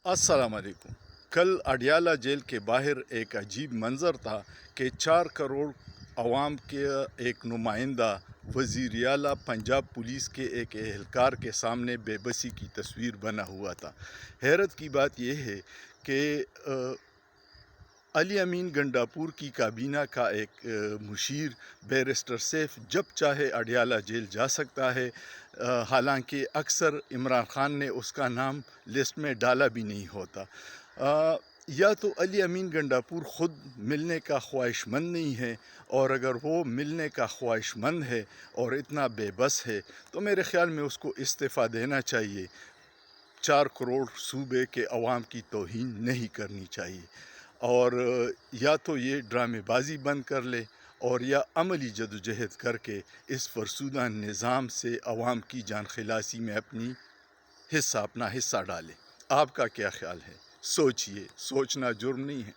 السلام علیکم۔ کل اڈیالہ جیل کے باہر ایک عجیب منظر تھا کہ 4 کروڑ عوام کے ایک نمائندہ وزیر اعلیٰ پنجاب پولیس کے ایک اہلکار کے سامنے بے بسی کی تصویر بنا ہوا تھا۔ حیرت کی بات یہ ہے کہ علی امین گنڈاپور کی کابینہ کا ایک مشیر بیرسٹر سیف جب چاہے اڈیالہ جیل جا سکتا ہے، حالانکہ اکثر عمران خان نے اس کا نام لسٹ میں ڈالا بھی نہیں ہوتا۔ یا تو علی امین گنڈاپور خود ملنے کا خواہش مند نہیں ہے، اور اگر وہ ملنے کا خواہش مند ہے اور اتنا بے بس ہے تو میرے خیال میں اس کو استعفیٰ دینا چاہیے۔ 4 کروڑ صوبے کے عوام کی توہین نہیں کرنی چاہیے، اور یا تو یہ ڈرامے بازی بند کر لے اور یا عملی جدوجہد کر کے اس فرسودہ نظام سے عوام کی جان خلاصی میں اپنا حصہ ڈالے۔ آپ کا کیا خیال ہے؟ سوچئے، سوچنا جرم نہیں ہے۔